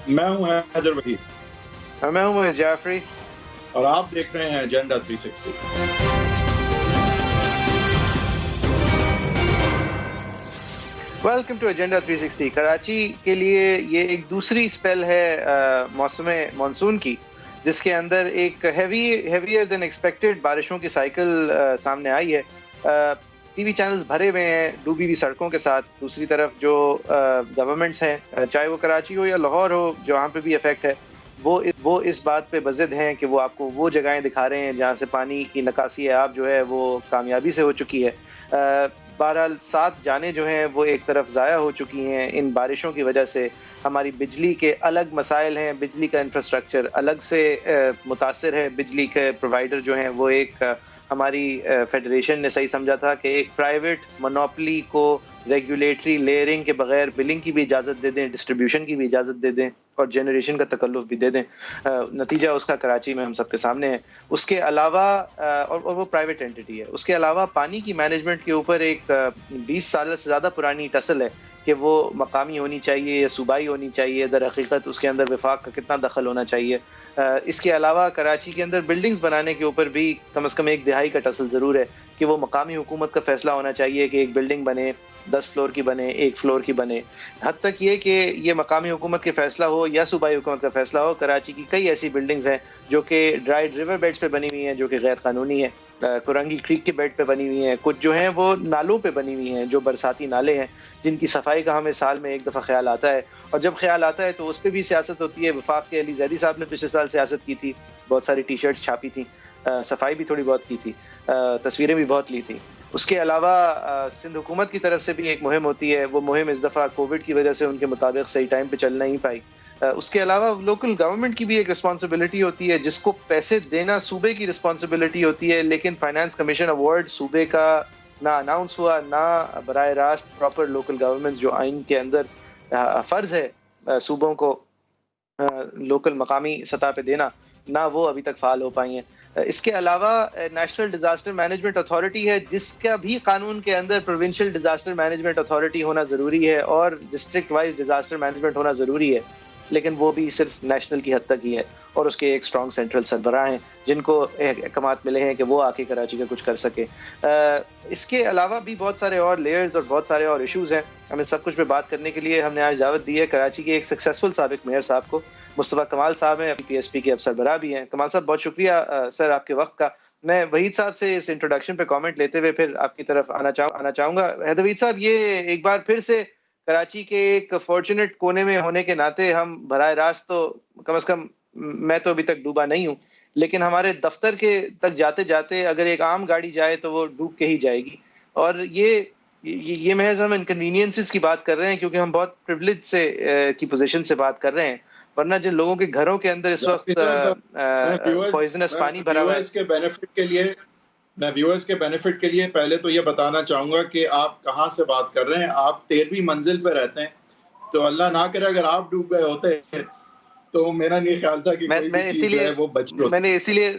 میں ہوں حیدر وحید میں ہوں محض جعفری اور آپ دیکھ رہے ہیں Agenda 360۔ Welcome to Agenda 360۔ Karachi کے لیے یہ ایک دوسری سپیل ہے موسم مانسون کی، جس کے اندر ایک ہیویئر دین ایکسپیکٹڈ بارشوں کی سائیکل سامنے آئی ہے۔ ٹی وی چینلز بھرے ہوئے ہیں ڈوبی ہوئی سڑکوں کے ساتھ۔ دوسری طرف جو گورنمنٹس ہیں، چاہے وہ کراچی ہو یا لاہور ہو، جہاں پہ بھی افیکٹ ہے، وہ اس بات پہ بضد ہیں کہ وہ آپ کو وہ جگہیں دکھا رہے ہیں جہاں سے پانی کی نکاسی آب جو ہے وہ کامیابی سے ہو چکی ہے۔ بہرحال 7 جانیں جو ہیں وہ ایک طرف ضائع ہو چکی ہیں ان بارشوں کی وجہ سے۔ ہماری بجلی کے الگ مسائل ہیں، بجلی کا انفراسٹرکچر الگ سے متاثر ہے۔ بجلی کے پرووائڈر جو ہیں وہ ایک ہماری فیڈریشن نے صحیح سمجھا تھا کہ ایک پرائیویٹ مونوپلی کو ریگولیٹری لیئرنگ کے بغیر بلنگ کی بھی اجازت دے دیں، ڈسٹریبیوشن کی بھی اجازت دے دیں اور جنریشن کا تکلف بھی دے دیں۔ نتیجہ اس کا کراچی میں ہم سب کے سامنے ہے۔ اس کے علاوہ اور وہ پرائیویٹ اینٹی ہے، اس کے علاوہ پانی کی مینجمنٹ کے اوپر ایک 20 سال سے زیادہ پرانی ٹسل ہے کہ وہ مقامی ہونی چاہیے یا صوبائی ہونی چاہیے۔ در حقیقت اس کے اندر وفاق کا کتنا دخل ہونا چاہیے۔ اس کے علاوہ کراچی کے اندر بلڈنگز بنانے کے اوپر بھی کم از کم ایک دہائی کا ٹسل ضرور ہے کہ وہ مقامی حکومت کا فیصلہ ہونا چاہیے کہ ایک بلڈنگ بنے 10 فلور کی بنے، 1 فلور کی بنے۔ حد تک یہ کہ یہ مقامی حکومت کے فیصلہ ہو یا صوبائی حکومت کا فیصلہ ہو، کراچی کی کئی ایسی بلڈنگز ہیں جو کہ ڈرائیڈ ریور بیڈز پہ بنی ہوئی ہیں جو کہ غیر قانونی ہیں، کرنگی کریک کے بیڈ پہ بنی ہوئی ہیں، کچھ جو ہیں وہ نالوں پہ بنی ہوئی ہیں جو برساتی نالے ہیں جن کی صفائی کا ہمیں سال میں ایک دفعہ خیال آتا ہے، اور جب خیال آتا ہے تو اس پہ بھی سیاست ہوتی ہے۔ وفاق کے علی زیدی صاحب نے پچھلے سال سیاست کی تھی، بہت ساری ٹی شرٹس چھاپی تھیں، صفائی بھی تھوڑی بہت کی تھی، تصویریں بھی بہت لی تھیں۔ اس کے علاوہ سندھ حکومت کی طرف سے بھی ایک مہم ہوتی ہے، وہ مہم اس دفعہ کووڈ کی وجہ سے ان کے مطابق صحیح ٹائم پہ چل نہیں پائی۔ اس کے علاوہ لوکل گورنمنٹ کی بھی ایک رسپانسبلٹی ہوتی ہے، جس کو پیسے دینا صوبے کی رسپانسبلٹی ہوتی ہے، لیکن فائنانس کمیشن ایوارڈ صوبے کا نہ اناؤنس ہوا، نہ براہ راست پراپر لوکل گورنمنٹ جو آئین کے اندر فرض ہے صوبوں کو لوکل مقامی سطح پہ دینا، نہ وہ ابھی تک فعال ہو پائی ہیں۔ اس کے علاوہ نیشنل ڈیزاسٹر مینجمنٹ اتھارٹی ہے، جس کا بھی قانون کے اندر پروونشل ڈیزاسٹر مینجمنٹ اتھارٹی ہونا ضروری ہے اور ڈسٹرکٹ وائز ڈیزاسٹر مینجمنٹ ہونا ضروری ہے، لیکن وہ بھی صرف نیشنل کی حد تک ہی ہے، اور اس کے ایک اسٹرانگ سینٹرل سربراہ ہیں جن کو احکامات ملے ہیں کہ وہ آ کے کراچی کا کچھ کر سکے۔ اس کے علاوہ بھی بہت سارے اور لیئرز اور بہت سارے اور ایشوز ہیں۔ ہمیں سب کچھ پہ بات کرنے کے لیے ہم نے آج دعوت دی ہے کراچی کے ایک سکسیسفل سابق میئر صاحب کو، مصطفیٰ کمال صاحب ہیں، پی ایس پی کے اب سربراہ بھی ہیں۔ کمال صاحب بہت شکریہ سر آپ کے وقت کا۔ میں وحید صاحب سے اس انٹروڈکشن پہ کامنٹ لیتے ہوئے پھر آپ کی طرف آنا چاہوں گا۔ حیدر وحید صاحب، یہ ایک بار پھر سے کراچی کے ایک فارچونیٹ کونے میں ہونے کے ناطے ہم براہ راست تو کم از کم میں تو ابھی تک ڈوبا نہیں ہوں، لیکن ہمارے دفتر کے تک جاتے جاتے اگر ایک عام گاڑی جائے تو وہ ڈوب کے ہی جائے گی، اور یہ محض ہم انکنوینئنسز کی بات کر رہے ہیں کیونکہ ہم بہت پریویلیج سے کی پوزیشن سے بات کر رہے ہیں، ورنہ جن لوگوں کے گھروں کے اندر اس وقت پوائزنس پانی بھرا ہوا ہے۔ میں ویورز کے بینیفٹ کے لیے پہلے تو یہ بتانا چاہوں گا کہ آپ کہاں سے بات کر رہے ہیں۔ آپ 13ویں منزل پہ رہتے ہیں، تو اللہ نہ کرے اگر آپ ڈوب گئے ہوتے تو میرا نہیں خیال تھا کہ کوئی بھی چیز جو ہے وہ بچ گئی ہوتی۔ میں نے اسی لیے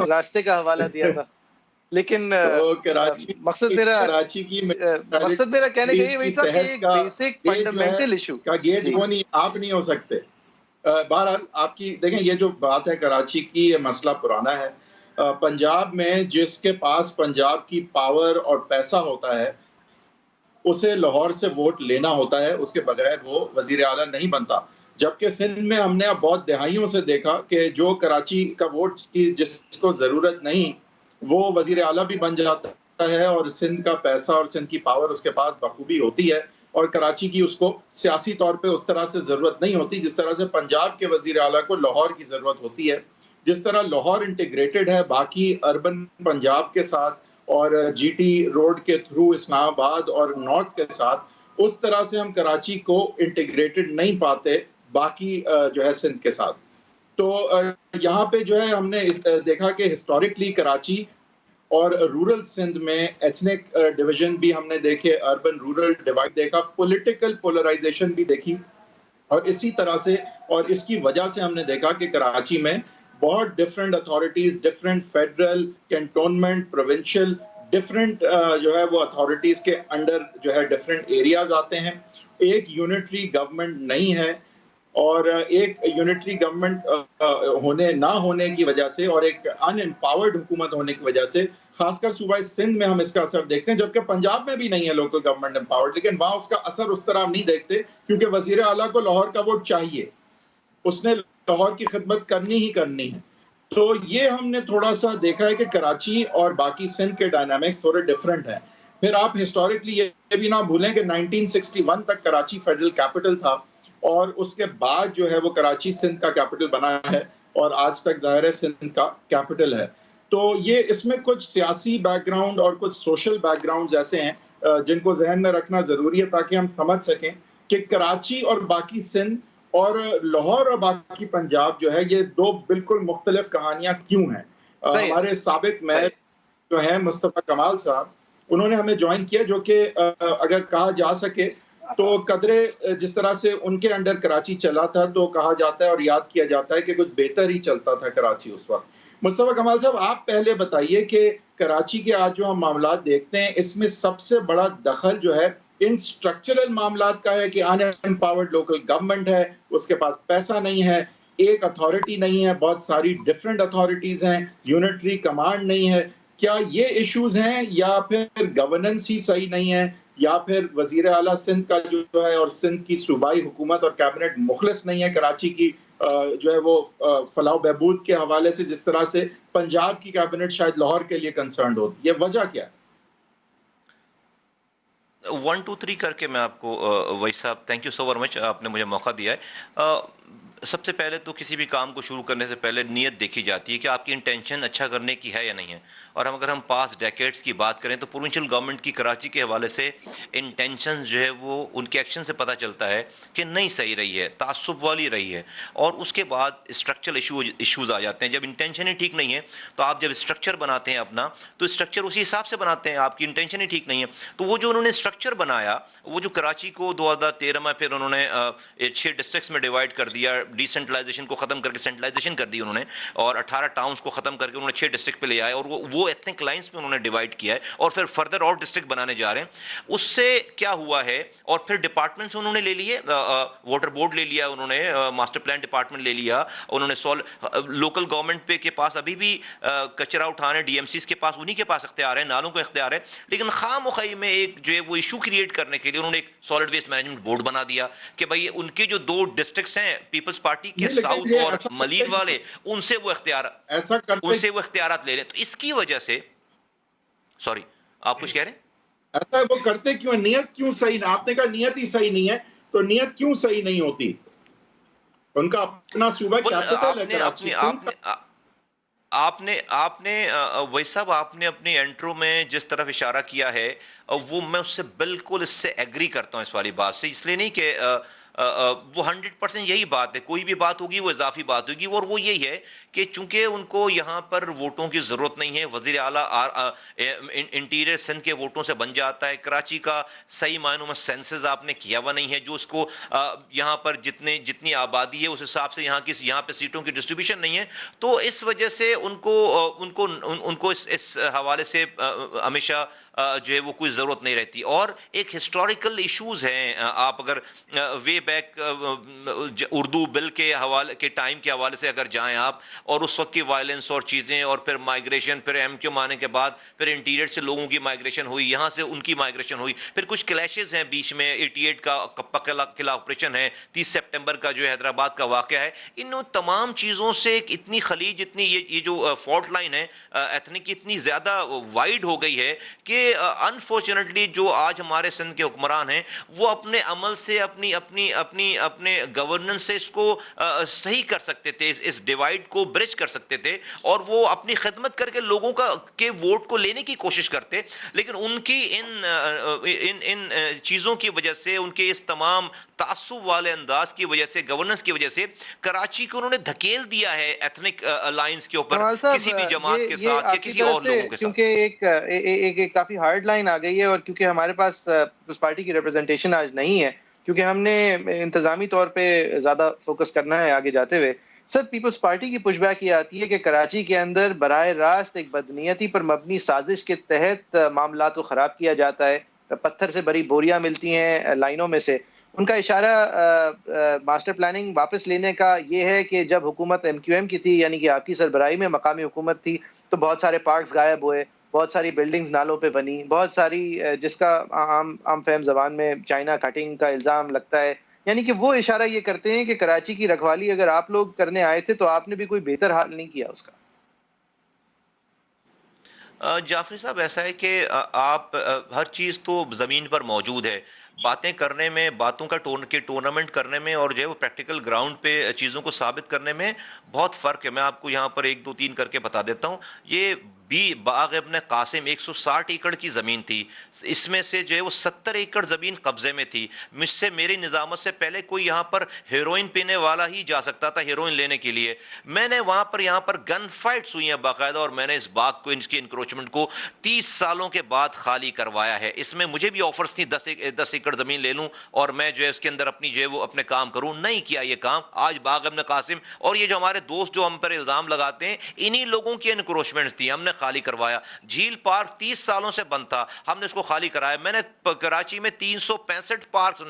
راستے کا حوالہ دیا تھا، لیکن مقصد میرا کہنے کا یہ وہی تھا کہ ایک بیسک فنڈامنٹل ایشو کا گیج وہ نہیں، آپ نہیں ہو سکتے۔ بہرحال آپ کی دیکھیں، یہ جو بات ہے کراچی کی، یہ مسئلہ پرانا ہے۔ پنجاب میں جس کے پاس پنجاب کی پاور اور پیسہ ہوتا ہے اسے لاہور سے ووٹ لینا ہوتا ہے، اس کے بغیر وہ وزیر اعلیٰ نہیں بنتا۔ جبکہ سندھ میں ہم نے اب بہت دہائیوں سے دیکھا کہ جو کراچی کا ووٹ کی جس کو ضرورت نہیں وہ وزیر اعلیٰ بھی بن جاتا ہے، اور سندھ کا پیسہ اور سندھ کی پاور اس کے پاس بخوبی ہوتی ہے، اور کراچی کی اس کو سیاسی طور پہ اس طرح سے ضرورت نہیں ہوتی جس طرح سے پنجاب کے وزیر اعلیٰ کو لاہور کی ضرورت ہوتی ہے۔ جس طرح لاہور انٹیگریٹڈ ہے باقی اربن پنجاب کے ساتھ اور جی ٹی روڈ کے تھرو اسلام آباد اور نارتھ کے ساتھ، اس طرح سے ہم کراچی کو انٹیگریٹڈ نہیں پاتے باقی جو ہے سندھ کے ساتھ۔ تو یہاں پہ جو ہے ہم نے دیکھا کہ ہسٹوریکلی کراچی اور رورل سندھ میں ایتھنک ڈویژن بھی ہم نے دیکھے، اربن رورل ڈیوائڈ دیکھا، پولیٹیکل پولرائزیشن بھی دیکھی، اور اسی طرح سے اور اس کی وجہ سے ہم نے دیکھا کہ کراچی میں بہت different authorities, different federal, cantonment, provincial, different جو ہے وہ اتھارٹیز کے انڈر جو ہے ڈفرینٹ ایریاز آتے ہیں۔ ایک یونٹری گورنمنٹ نہیں ہے، اور ایک یونٹری گورنمنٹ ہونے نہ ہونے کی وجہ سے اور ایک ان امپاورڈ حکومت ہونے کی وجہ سے خاص کر صوبہ سندھ میں ہم اس کا اثر دیکھتے ہیں، جبکہ پنجاب میں بھی نہیں ہے لوکل گورنمنٹ امپاورڈ، لیکن وہاں اس کا اثر اس طرح ہم نہیں دیکھتے کیونکہ وزیر اعلیٰ کو لاہور کا ووٹ چاہیے، اس نے لاہور کی خدمت کرنی ہی کرنی ہے۔ تو یہ ہم نے تھوڑا سا دیکھا ہے کہ کراچی اور باقی سندھ کے ڈائنامکس تھوڑے ڈیفرنٹ ہیں۔ پھر آپ ہسٹوریکلی یہ بھی نہ بھولیں کہ 1961 تک کراچی فیڈرل کیپٹل تھا، اور اس کے بعد جو ہے وہ کراچی سندھ کا کیپٹل بنا ہے، اور آج تک ظاہر ہے سندھ کا کیپٹل ہے۔ تو یہ اس میں کچھ سیاسی بیک گراؤنڈ اور کچھ سوشل بیک گراؤنڈز ایسے ہیں جن کو ذہن میں رکھنا ضروری ہے تاکہ ہم سمجھ سکیں کہ کراچی اور باقی سندھ اور لاہور اور باقی پنجاب جو ہے یہ دو بالکل مختلف کہانیاں کیوں ہیں۔ ہمارے سابق میئر جو ہیں مصطفیٰ کمال صاحب، انہوں نے ہمیں جوائن کیا، جو کہ اگر کہا جا سکے تو قدرے جس طرح سے ان کے انڈر کراچی چلا تھا تو کہا جاتا ہے اور یاد کیا جاتا ہے کہ کچھ بہتر ہی چلتا تھا کراچی اس وقت۔ مصطفیٰ کمال صاحب، آپ پہلے بتائیے کہ کراچی کے آج جو ہم معاملات دیکھتے ہیں اس میں سب سے بڑا دخل جو ہے ان سٹرکچرل معاملات کا ہے کہ ان امپاورڈ لوکل گورنمنٹ ہے، اس کے پاس پیسہ نہیں ہے، ایک اتھارٹی نہیں ہے، بہت ساری ڈیفرنٹ اتھارٹیز ہیں، یونٹری کمانڈ نہیں ہے۔ کیا یہ ایشوز ہیں یا پھر گورننس ہی صحیح نہیں ہے، یا پھر وزیر اعلیٰ سندھ کا جو ہے اور سندھ کی صوبائی حکومت اور کیبنٹ مخلص نہیں ہے کراچی کی جو ہے وہ فلاح و بہبود کے حوالے سے، جس طرح سے پنجاب کی کیبنٹ شاید لاہور کے لیے کنسرنڈ ہوتی ہے؟ وجہ کیا ہے؟ 1 2 3 کر کے میں آپ کو وہی صاحب thank you so very much, آپ نے مجھے موقع دیا ہے۔ سب سے پہلے تو کسی بھی کام کو شروع کرنے سے پہلے نیت دیکھی جاتی ہے کہ آپ کی انٹینشن اچھا کرنے کی ہے یا نہیں ہے، اور اگر ہم پاس ڈیکیڈز کی بات کریں تو پروونشل گورنمنٹ کی کراچی کے حوالے سے انٹینشن جو ہے وہ ان کے ایکشن سے پتہ چلتا ہے کہ نہیں صحیح رہی ہے، تعصب والی رہی ہے، اور اس کے بعد اسٹرکچرل ایشوز آ جاتے ہیں۔ جب انٹینشن ہی ٹھیک نہیں ہے تو آپ جب اسٹرکچر بناتے ہیں اپنا تو اسٹرکچر اسی حساب سے بناتے ہیں، آپ کی انٹینشن ہی ٹھیک نہیں ہے۔ تو وہ جو انہوں نے اسٹرکچر بنایا، وہ جو کراچی کو 2013 میں پھر انہوں نے 6 ڈسٹرکٹس میں ڈیوائڈ کر دیا، ڈیسنٹرلائزیشن کو ختم کر کے سینٹرلائزیشن کر دی انہوں نے، اور 18 ٹاؤنز کو ختم کر کے انہوں نے 6 ڈسٹرکٹ پہ لے آئے، اور وہ ایتھنک لائنز پہ انہوں نے ڈیوائڈ کیا ہے، اور پھر فردر اور ڈسٹرکٹ بنانے جا رہے ہیں۔ اس سے کیا ہوا ہے، اور پھر ڈپارٹمنٹس انہوں نے لے لیے، واٹر بورڈ لے لیا انہوں نے، ماسٹر پلان ڈپارٹمنٹ لے لیا انہوں نے، لوکل گورنمنٹ پہ کے پاس ابھی بھی کچرا اٹھانے ڈی ایم سیز کے پاس، انہی کے پاس اختیار ہے، نالوں کو اختیار ہے، لیکن خواہ مخواہ میں ایک جو ہے وہ ایشو کریٹ کرنے کے لیے انہوں نے ایک سالڈ ویسٹ مینجمنٹ بورڈ بنا دیا کہ بھائی ان کے جو 2 ڈسٹرکٹس ہیں پیپلز پارٹی کے ساؤتھ اور ملیر والے، ان سے وہ اختیارات لے لیں۔ تو اس کی وجہ سے سوری آپ کچھ کہہ رہے ہیں؟ ایسا وہ کرتے کیوں؟ نیت کیوں صحیح نہیں؟ آپ نے کہا نیت ہی صحیح نہیں ہے، تو نیت کیوں صحیح نہیں ہوتی؟ ان کا اپنا صوبہ کیپٹل ہے کراچی۔ آپ نے وہی صاحب آپ نے اپنی انٹرو میں جس طرف اشارہ کیا ہے وہ میں اس سے بالکل اس سے ایگری کرتا ہوں، اس والی بات سے، اس لیے نہیں کہ وہ 100% یہی بات ہے، کوئی بھی بات ہوگی وہ اضافی بات ہوگی، اور وہ یہی ہے کہ چونکہ ان کو یہاں پر ووٹوں کی ضرورت نہیں ہے، وزیر اعلیٰ انٹیریئر سندھ کے ووٹوں سے بن جاتا ہے، کراچی کا صحیح معنوں میں سینسز آپ نے کیا ہوا نہیں ہے، جو اس کو یہاں پر جتنی آبادی ہے اس حساب سے یہاں پہ سیٹوں کی ڈسٹریبیوشن نہیں ہے، تو اس وجہ سے ان کو اس حوالے سے ہمیشہ جو ہے وہ کوئی ضرورت نہیں رہتی۔ اور ایک ہسٹوریکل ایشوز ہیں، آپ اگر وے بیک اردو بل کے حوالے کے ٹائم کے حوالے سے اگر جائیں آپ، اور اس وقت کی وائلنس اور چیزیں، اور پھر مائگریشن، پھر ایم کیو آنے کے بعد پھر انٹیریئر سے لوگوں کی مائگریشن ہوئی، یہاں سے ان کی مائگریشن ہوئی، پھر کچھ کلیشز ہیں بیچ میں، 88 کا کپا قلعہ آپریشن ہے، 30 سپٹمبر کا جو حیدرآباد کا واقعہ ہے، ان تمام چیزوں سے اتنی خلیج، اتنی یہ جو فالٹ لائن ہے ایتھنک اتنی زیادہ وائڈ ہو گئی ہے کہ انفارچونیٹلی جو آج ہمارے سندھ کے حکمران ہیں وہ اپنے عمل سے اپنے گورننس سے اس کو صحیح کر سکتے تھے، اس ڈیوائیڈ کو برج کر سکتے تھے، اور وہ اپنی خدمت کر کے لوگوں کے ووٹ کو لینے کی کوشش کرتے، لیکن ان کی ان چیزوں کی وجہ سے، ان کے اس تمام تعصب والے انداز کی وجہ سے، گورننس کی وجہ سے کراچی کو انہوں نے دھکیل دیا ہے ایتھنک لائنز کے اوپر، کسی بھی جماعت کے ساتھ یا کسی اور لوگوں کے ساتھ، کیونکہ ایک کافی ہارڈ لائن آ گئی ہے، اور کیونکہ ہمارے پاس اس پارٹی کی ریپرزنٹیشن آج نہیں ہے، کیونکہ ہم نے انتظامی طور پہ زیادہ فوکس کرنا ہے آگے جاتے ہوئے۔ سر، پیپلز پارٹی کی پش بیک یہ آتی ہے کہ کراچی کے اندر براہ راست ایک بدنیتی پر مبنی سازش کے تحت معاملات کو خراب کیا جاتا ہے، پتھر سے بھری بوریاں ملتی ہیں لائنوں میں سے، ان کا اشارہ ماسٹر پلاننگ واپس لینے کا یہ ہے کہ جب حکومت MQM کی تھی، یعنی کہ آپ کی سربراہی میں مقامی حکومت تھی، تو بہت سارے پارکس غائب ہوئے، بہت ساری بلڈنگز نالوں پہ بنی، بہت ساری جس کا عام فہم زبان میں چائنا کٹنگ کا الزام لگتا ہے. یعنی کہ وہ اشارہ یہ کرتے ہیں کہ کراچی کی رکھوالی اگر آپ لوگ کرنے آئے تھے تو آپ نے بھی کوئی بہتر حال نہیں کیا اس کا. جعفری صاحب ایسا ہے کہ آپ ہر چیز تو زمین پر موجود ہے. باتیں کرنے میں، باتوں کا ٹورنامنٹ کرنے میں اور جو ہے وہ پریکٹیکل گراؤنڈ پہ چیزوں کو ثابت کرنے میں بہت فرق ہے. میں آپ کو یہاں پر 1 2 3 کر کے بتا دیتا ہوں. یہ باغ ابن قاسم 160 ایکڑ کی زمین تھی. اس میں سے جو ہے وہ 70 ایکڑ زمین قبضے میں تھی. مجھ سے، میری نظامت سے پہلے کوئی یہاں پر ہیروئن پینے والا ہی جا سکتا تھا ہیروئن لینے کے لیے. میں نے یہاں پر گن فائٹس ہوئی ہیں باقاعدہ، اور میں نے اس باغ کو، ان کی انکروچمنٹ کو 30 سالوں کے بعد خالی کروایا ہے. اس میں مجھے بھی آفرز تھی 10 ایکڑ زمین لے لوں اور میں جو ہے اس کے اندر اپنی جو ہے وہ اپنے کام کروں. نہیں کیا یہ کام. آج باغ ابن قاسم اور یہ جو ہمارے دوست جو ہم پر الزام لگاتے ہیں، انہی لوگوں کی انکروچمنٹ تھی. ہم نے خالی کروایا. جھیل پارک 30 سالوں سے بند تھا، ہم نے اس کو خالی کرایا. میں نے کراچی میں 365 پارکس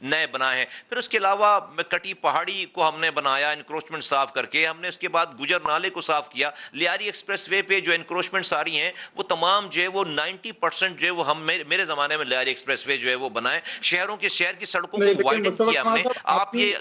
نئے بنائے ہیں. پھر اس کے علاوہ کٹی پہاڑی کو ہم نے بنایا انکروچمنٹ صاف کر کے. ہم نے اس کے بعد گجر نالے کو صاف کیا. لیاری ایکسپریس وے پہ جو انکروچمنٹ ساری ہیں وہ تمام جو ہے وہ 90% جو ہے وہ ہم میرے زمانے میں لیاری ایکسپریس وے جو ہے وہ بنائے. شہر کی سڑکوں کو وائڈن کیا ہم نے. آپ یہ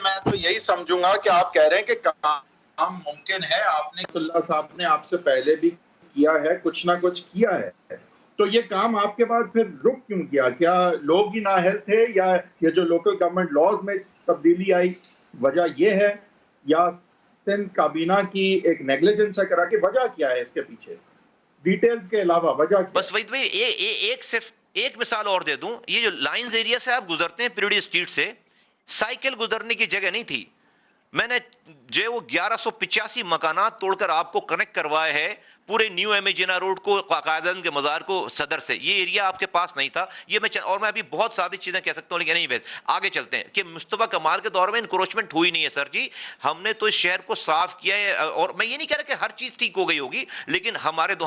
میں تو یہی سمجھوں گا کہ آپ کہہ رہے ہیں کہ کام ممکن ہے. آپ نے اللہ صاحب نے آپ سے پہلے بھی کیا ہے، کچھ نہ کچھ کیا ہے، تو یہ کام آپ کے بعد پھر رک کیوں گیا؟ کیا لوگ ہی نااہل تھے، یا یہ جو لوکل گورنمنٹ لاز میں تبدیلی آئی وجہ یہ ہے، یا سندھ کابینہ کی ایک نیگلیجنس ہے کرا کے؟ وجہ کیا ہے اس کے پیچھے؟ ڈیٹیلز کے علاوہ وجہ کیا؟ بس وحید بھائی صرف ایک مثال اور دے دوں. یہ جو لائنز ایریا سے آپ گزرتے ہیں پیریڈی اسٹریٹ سے، سائیکل گزرنے کی جگہ نہیں تھی. میں نے جو ہے وہ 1185 مکانات توڑ کر آپ کو کنیکٹ کروائے ہے پورے نیو امیجنا روڈ کو، قائداعظم کے مزار کو، صدر سے. یہ ایریا آپ کے پاس نہیں تھا. یہ اور میں ابھی بہت سادی چیزیں کہہ سکتا ہوں، لیکن نہیں، آگے چلتے ہیں کہ مصطفیٰ کمال کے دور میں انکروچمنٹ ہوئی نہیں ہے سر جی. ہم نے تو اس شہر کو صاف کیا ہے، اور میں یہ نہیں کہہ رہا کہ ہر چیز ٹھیک ہو گئی ہوگی، لیکن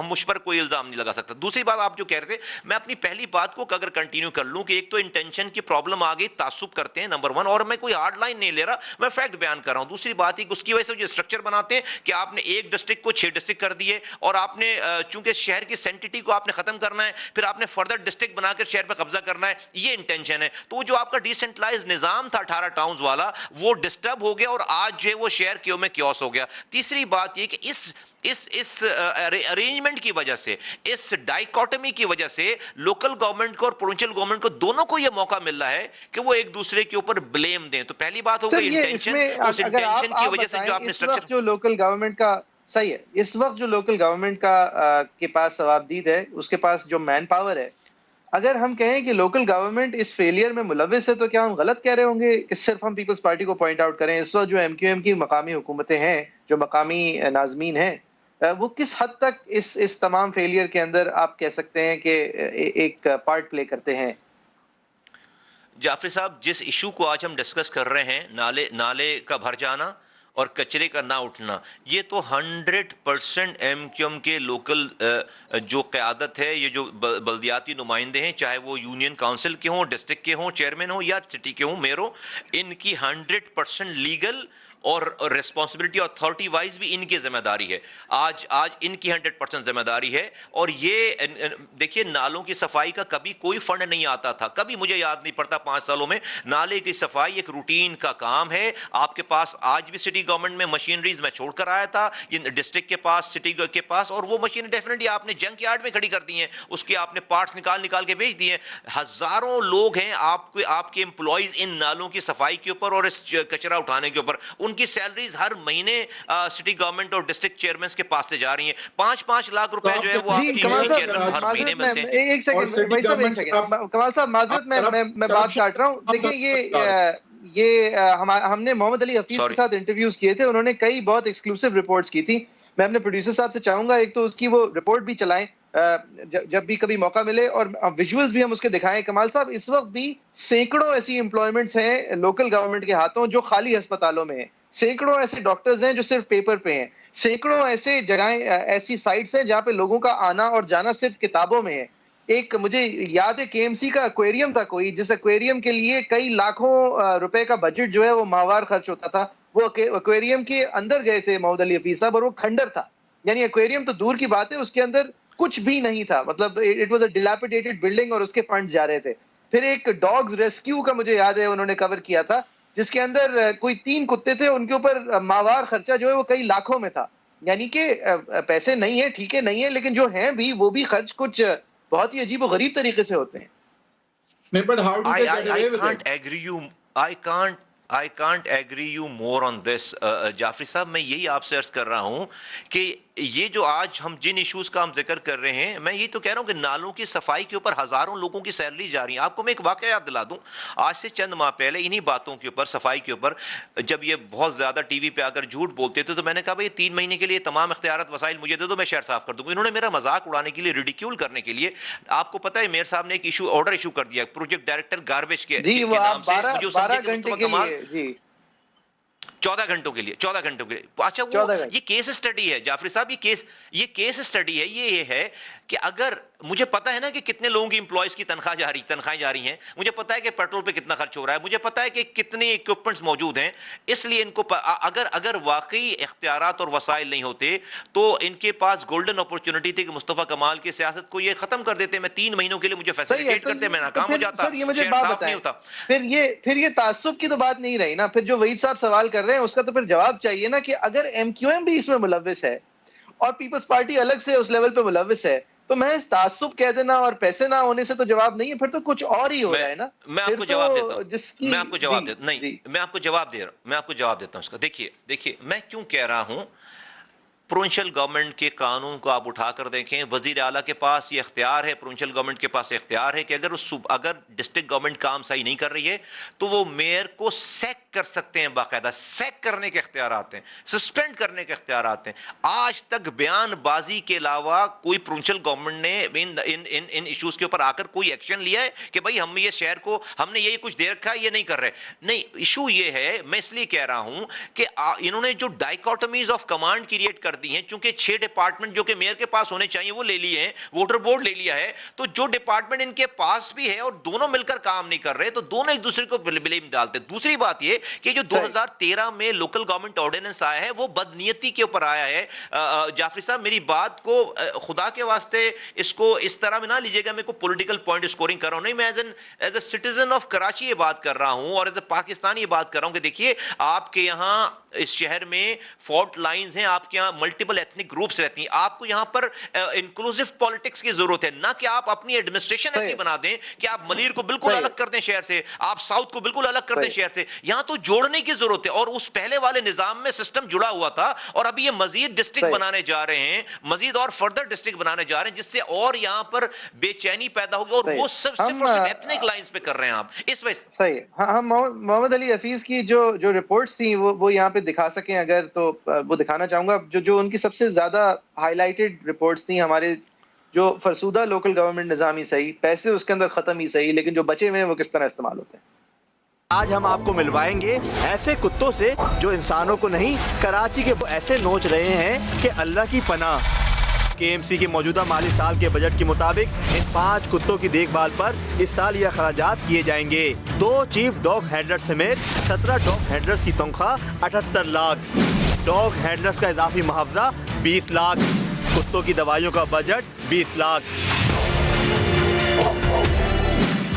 مجھ پر کوئی الزام نہیں لگا سکتا. دوسری بات آپ جو کہہ رہے تھے، میں اپنی پہلی بات کو اگر کنٹینیو کر لوں کہ ایک تو انٹینشن کی پرابلم آ گئی، تعصب کرتے ہیں نمبر 1، اور میں کوئی ہارڈ لائن نہیں لے رہا، میں فیکٹ بیان کر رہا ہوں. دوسری بات ہی اس کی وجہ سے جو اسٹرکچر بناتے ہیں کہ آپ نے ایک ڈسٹرکٹ کو 6 ڈسٹرکٹ کر دیے، اور آپ نے چونکہ شہر کی سینٹیٹی کو آپ نے ختم کرنا ہے، پھر آپ نے فردر ڈسٹرکٹ بنا کر شہر پہ قبضہ کرنا ہے. یہ انٹینشن ہے. تو وہ جو آپ کا ڈیسنٹرلائز نظام تھا 18 ٹاؤنز والا، وہ ڈسٹرب ہو گیا، اور آج جو ہے وہ شہر کیوں میں کیوس ہو گیا. تیسری بات یہ کہ اس ارینجمنٹ کی وجہ سے، اس ڈائیکاٹمی کی وجہ سے لوکل گورنمنٹ کو اور پروونشل گورنمنٹ کو دونوں کو یہ موقع مل رہا ہے کہ وہ ایک دوسرے کے اوپر بلیم دیں. تو پہلی بات ہو گئی انٹینشن. اس انٹینشن کی وجہ سے جو آپ نے اسٹرکچر جو لوکل گورنمنٹ کا صحیح ہے، اس وقت جو لوکل گورنمنٹ کا کے پاس ثوابدید ہے، اس کے پاس جو مین پاور ہے، اگر ہم کہیں کہ لوکل گورنمنٹ اس فیلئر میں ملوث ہے، تو کیا ہم غلط کہہ رہے ہوں گے کہ صرف ہم پیپلز پارٹی کو پوائنٹ آؤٹ کریں؟ اس وقت جو MQM کی مقامی حکومتیں ہیں، جو مقامی ناظمین ہیں، وہ کس حد تک اس تمام فیلئر کے اندر آپ کہہ سکتے ہیں کہ ایک پارٹ پلے کرتے ہیں؟ جعفری صاحب، جس ایشو کو آج ہم ڈسکس کر رہے ہیں، نالے کا بھر جانا اور کچرے کا نہ اٹھنا، یہ تو 100% MQM کے لوکل جو قیادت ہے، یہ جو بلدیاتی نمائندے ہیں، چاہے وہ یونین کاؤنسل کے ہوں، ڈسٹرکٹ کے ہوں چیئرمین ہوں، یا سٹی کے ہوں میئر ہوں، ان کی 100% لیگل اور ریسپانسبلٹی اتھارٹی وائز بھی ان کی ذمہ داری ہے. آج ان کی 100% ذمہ داری ہے. اور یہ دیکھیے، نالوں کی صفائی کا کبھی کوئی فنڈ نہیں آتا تھا، کبھی مجھے یاد نہیں پڑتا 5 سالوں میں. نالے کی صفائی ایک روٹین کا کام ہے. آپ کے پاس آج بھی سٹی گورنمنٹ میں مشینریز میں چھوڑ کر آیا تھا، یہ ڈسٹرکٹ کے پاس، سٹی کے پاس، اور وہ مشین ڈیفینیٹلی آپ نے جنک یارڈ میں کھڑی کر دی ہیں، اس کے آپ نے پارٹس نکال کے بھیج دیے ہیں. ہزاروں لوگ ہیں آپ کے امپلائیز ان نالوں کی صفائی کے اوپر اور اس کچرا اٹھانے کے اوپر. ان کی سیلریز ہر مہینے سٹی گورنمنٹ اور ڈسٹرکٹ چیئرمینز کے پاس سے جا رہی ہیں. 5-5 لاکھ روپے جو ہے وہ آپ کی چیئرمین ہر مہینے ملتے ہیں. ایک سیکنڈ کمال صاحب، معذرت، میں بات کاٹ رہا ہوں. دیکھیں، یہ ہم نے محمد علی حفیظ کے ساتھ انٹرویوز کیے تھے، انہوں نے کئی بہت ایکسکلوسیو رپورٹس کی تھی. میں اپنے پروڈیوسر صاحب سے چاہوں گا ایک تو اس کی وہ رپورٹ بھی چلائیں جب بھی کبھی موقع ملے، اور ویژولز بھی ہم اس کے دکھائیں. کمال صاحب، اس وقت بھی سینکڑوں ایسی امپلائمنٹس ہیں لوکل گورنمنٹ کے ہاتھوں جو خالی ہسپتالوں میں ہیں. سینکڑوں ایسے ڈاکٹرز ہیں جو صرف پیپر پہ ہیں. سینکڑوں ایسے جگہیں، ایسی سائٹس ہیں جہاں پہ لوگوں کا آنا اور جانا صرف کتابوں میں ہے. ایک مجھے یاد ہے کے ایم سی کا ایکویریم تھا کوئی، جس ایکویریم کے لیے کئی لاکھوں روپے کا بجٹ جو ہے وہ ماہوار خرچ ہوتا تھا. وہ ایکویریم کے اندر گئے تھے محمد علی حفیظ صاحب اور وہ کھنڈر تھا، یعنی ایکویریم تو دور کی بات ہے، اس کے اندر کچھ بھی نہیں تھا، مطلب اٹ واز اے ڈیلیپیڈیٹڈ بلڈنگ اور اس کے فنڈ جا رہے تھے. پھر ایک ڈاگز ریسکیو کا مجھے یاد ہے انہوں نے کور کیا تھا، جس کے اندر کوئی 3 کتے تھے، ان کے اوپر ماہوار خرچہ جو ہے وہ کئی لاکھوں میں تھا. یعنی کہ پیسے نہیں ہیں، ٹھیک ہے نہیں ہے، لیکن جو ہیں بھی وہ بھی خرچ کچھ بہت ہی عجیب و غریب طریقے سے ہوتے ہیں. But how do they get away with can't it? agree you. I can't agree you more on this. Jafri صاحب میں یہی آپ سے عرض کر رہا ہوں کہ یہ جو آج ہم جن ایشوز کا ہم ذکر کر رہے ہیں، میں یہ تو کہہ رہا ہوں کہ نالوں کی صفائی کے اوپر ہزاروں لوگوں کی سیلری جا رہی ہیں. آپ کو میں ایک واقعہ یاد دلا دوں، آج سے چند ماہ پہلے انہی باتوں کے اوپر، صفائی کے اوپر، جب یہ بہت زیادہ ٹی وی پہ آ کر جھوٹ بولتے تھے تو میں نے کہا بھائی 3 مہینے کے لیے تمام اختیارات وسائل مجھے دے دو، میں شہر صاف کر دوں گا. انہوں نے میرا مذاق اڑانے کے لیے، ریڈیکیول کرنے کے لیے، آپ کو پتہ ہے میئر صاحب نے ایک آرڈر ایشو کر دیا پروجیکٹ ڈائریکٹر گاربیج کے جی وہ نام سے. 12 گھنٹے کے لیے، جی 14 گھنٹوں کے لیے. اچھا وہ یہ کیس اسٹڈی ہے جعفری صاحب، یہ کیس اسٹڈی ہے. یہ ہے کہ اگر مجھے پتا ہے نا کہ کتنے لوگوں کی امپلائیز کی تنخواہیں جاری ہیں، مجھے پتا ہے کہ پیٹرول پہ کتنا خرچ ہو رہا ہے، مجھے پتا ہے کہ کتنے اکوپمنٹس موجود ہیں. اس لیے ان کو اگر واقعی اختیارات اور وسائل نہیں ہوتے تو ان کے پاس گولڈن اپرچونٹی تھی کہ مصطفیٰ کمال کی سیاست کو یہ ختم کر دیتے. میں 3 مہینوں کے لیے مجھے فیسیلیٹیٹ کرتے، میں ناکام ہو جاتا، شہر صاف نہیں ہوتا. پھر یہ تعصب کی تو بات نہیں رہی نا. پھر جو وحید صاحب سوال کر رہے ہیں اس کا تو پھر جواب چاہیے نا کہ اگر ایم کیو ایم بھی اس میں ملوث ہے اور پیپلز پارٹی الگ سے اس لیول پہ ملوث ہے تو محض تعصب کہہ دینا اور پیسے نہ ہونے سے تو جواب نہیں ہے، پھر تو کچھ اور ہی ہو رہا ہے نا. میں آپ کو جواب دیتا ہوں، میں آپ کو جواب دیتا نہیں، میں آپ کو جواب دے رہا ہوں، میں آپ کو جواب دیتا ہوں اس کا. دیکھیے میں کیوں کہہ رہا ہوں پروونشل گورنمنٹ کے قانون کو آپ اٹھا کر دیکھیں، وزیر اعلیٰ کے پاس یہ اختیار ہے، پروونشل گورنمنٹ کے پاس اختیار ہے کہ اگر ڈسٹرکٹ گورنمنٹ کام صحیح نہیں کر رہی ہے تو وہ میئر کو سیک کر سکتے ہیں، باقاعدہ سیک کرنے کے اختیارات ہیں، سسپینڈ کرنے کے اختیارات ہیں. آج تک بیان بازی کے علاوہ کوئی پروونشل گورنمنٹ نے ان ایشوز کے اوپر آ کر کوئی ایکشن لیا ہے کہ بھائی ہم یہ شہر کو ہم نے یہ کچھ دے رکھا ہے، یہ نہیں کر رہے. نہیں، ایشو یہ ہے، میں اس لیے کہہ رہا ہوں کہ انہوں نے جو ڈائیکاٹمیز آف کمانڈ کریٹ کر دی ہیں، چونکہ 6 ڈپارٹمنٹ جو کہ میئر کے پاس ہونے چاہیے وہ لے لیے ہیں، ووٹر بورڈ لے لیا ہے، تو جو ڈپارٹمنٹ ان کے پاس بھی ہے اور دونوں مل کر کام نہیں کر رہے تو دونوں ایک دوسرے کو بلیم ڈالتے. دوسری بات یہ کہ جو 2013 میں لوکل گورنمنٹ آرڈیننس آیا ہے وہ بدنیتی کے اوپر آیا ہے. جعفری صاحب میری بات کو خدا کے واسطے اس کو اس طرح میں نہ لیجیے گا میں کو پولیٹیکل پوائنٹ اسکورنگ کر رہا ہوں، نہیں، میں as a citizen of Karachi یہ بات کر رہا ہوں اور ایز اے پاکستانی یہ بات کر رہا ہوں کہ دیکھیے آپ کے یہاں اس شہر میں فالٹ لائنز ہیں، آپ کے یہاں ملٹیپل ایتھنک گروپس رہتی ہیں، آپ کو یہاں پر انکلوسیو پالیٹکس کی ضرورت ہے، نہ کہ آپ اپنی ایڈمنسٹریشن ایسی بنا دیں کہ آپ ملیر کو بالکل الگ کر دیں شہر سے، آپ ساؤتھ کو بالکل الگ کر دیں شہر سے. یہاں تو جوڑنے کی ضرورت ہے اور اس پہلے والے نظام میں سسٹم جڑا ہوا تھا اور ابھی یہ مزید ڈسٹرکٹ بنانے جا رہے ہیں، مزید اور فردر ڈسٹرکٹ بنانے جا رہے ہیں جس سے اور یہاں پر بے چینی پیدا ہوگی اور وہ صرف ایتھنک لائنز پہ کر رہے ہیں آپ اس وجہ سے. صحیح. ہم محمد علی حفیظ کی جو رپورٹس تھیں وہ یہاں پہ دکھا سکیں اگر تو وہ دکھانا چاہوں گا. جو ان کی سب سے زیادہ ہائی لائٹڈ رپورٹس تھیں ہمارے جو فرسودہ لوکل گورنمنٹ نظام ہی صحیح، پیسے اس کے اندر ختم ہی صحیح، لیکن جو بچے ہوئے ہیں وہ کس طرح استعمال ہوتے ہیں. آج ہم آپ کو ملوائیں گے ایسے کتوں سے جو انسانوں کو نہیں کراچی کے ایسے نوچ رہے ہیں کہ اللہ کی پناہ. کے ایم سی کے موجودہ مالی سال کے بجٹ کے مطابق ان 5 کتوں کی دیکھ بھال پر اس سال یہ اخراجات کیے جائیں گے. 2 چیف ڈاگ ہینڈلر سمیت 17 ڈاگ ہینڈلرز کی تنخواہ 78 لاکھ، ڈاگ ہینڈلرز کا اضافی محافظہ 20 لاکھ، کتوں کی دوائیوں کا بجٹ 20 لاکھ.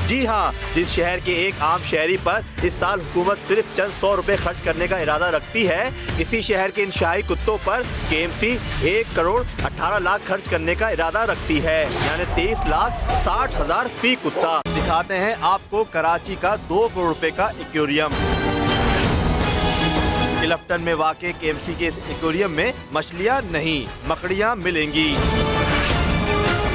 جی ہاں، جس شہر کے ایک عام شہری پر اس سال حکومت صرف چند 100 روپے خرچ کرنے کا ارادہ رکھتی ہے، اسی شہر کے انشائی کتوں پر کے ایم سی 1 کروڑ 18 لاکھ خرچ کرنے کا ارادہ رکھتی ہے، یعنی 23 لاکھ 60 ہزار فی کتا. دکھاتے ہیں آپ کو کراچی کا 2 کروڑ روپے کا ایکویریم. کلفٹن میں واقع کے ایم سی کے اس ایکویریم میں مچھلیاں نہیں مکڑیاں ملیں گی.